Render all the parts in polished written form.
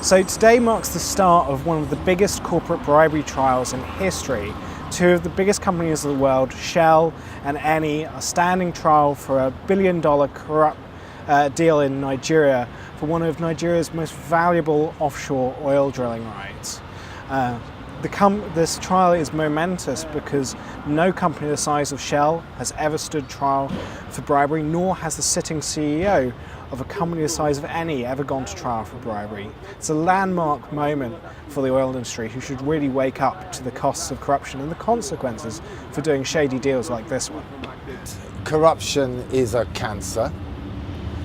So today marks the start of one of the biggest corporate bribery trials in history. Two of the biggest companies in the world, Shell and Eni, are standing trial for a $1 billion corrupt deal in Nigeria for one of Nigeria's most valuable offshore oil drilling rights. This trial is momentous because no company the size of Shell has ever stood trial for bribery, nor has the sitting CEO of a company the size of Eni ever gone to trial for bribery. It's a landmark moment for the oil industry, who should really wake up to the costs of corruption and the consequences for doing shady deals like this one. Corruption is a cancer,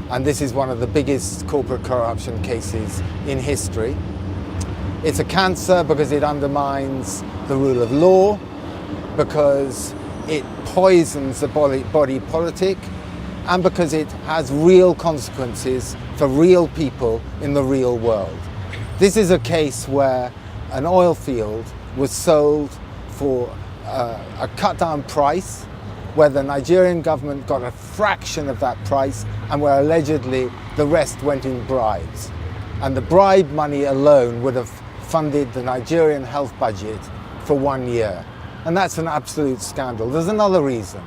and this is one of the biggest corporate corruption cases in history. It's a cancer because it undermines the rule of law, because it poisons the body politic, and because it has real consequences for real people in the real world. This is a case where an oil field was sold for a cut-down price, where the Nigerian government got a fraction of that price, and where allegedly the rest went in bribes. And the bribe money alone would have funded the Nigerian health budget for 1 year. And that's an absolute scandal. There's another reason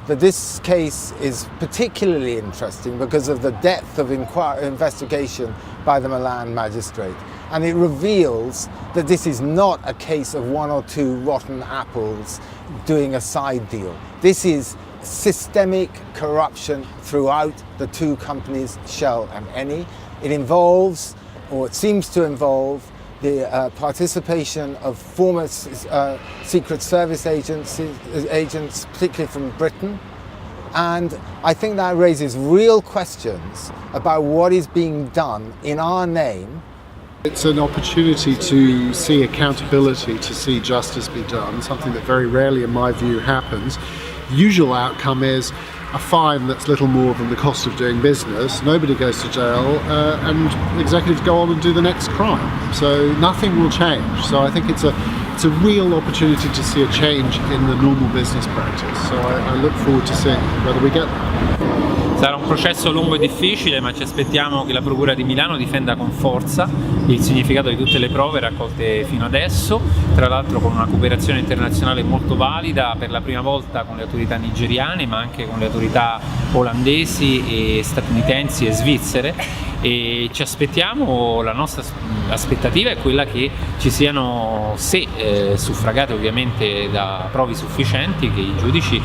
that this case is particularly interesting, because of the depth of investigation by the Milan magistrate. And it reveals that this is not a case of one or two rotten apples doing a side deal. This is systemic corruption throughout the two companies, Shell and Eni. It involves, or it seems to involve, the participation of former Secret Service agents, particularly from Britain. And I think that raises real questions about what is being done in our name. It's an opportunity to see accountability, to see justice be done, something that very rarely, in my view, happens. The usual outcome is a fine that's little more than the cost of doing business, nobody goes to jail, and executives go on and do the next crime. So nothing will change. So I think it's a real opportunity to see a change in the normal business practice. So I look forward to seeing whether we get there. Sarà un processo lungo e difficile, ma ci aspettiamo che la Procura di Milano difenda con forza il significato di tutte le prove raccolte fino adesso, tra l'altro con una cooperazione internazionale molto valida, per la prima volta con le autorità nigeriane, ma anche con le autorità olandesi e statunitensi e svizzere. E ci aspettiamo, la nostra aspettativa è quella che ci siano, se suffragate ovviamente da prove sufficienti, che i giudici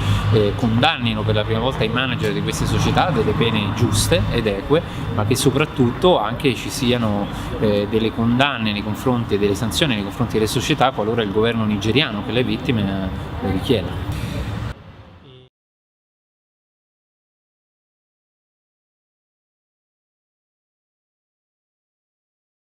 condannino per la prima volta i manager di queste società delle pene giuste ed eque, ma che soprattutto anche ci siano delle condanne nei confronti e delle sanzioni nei confronti delle società qualora il governo nigeriano che le vittime le richieda.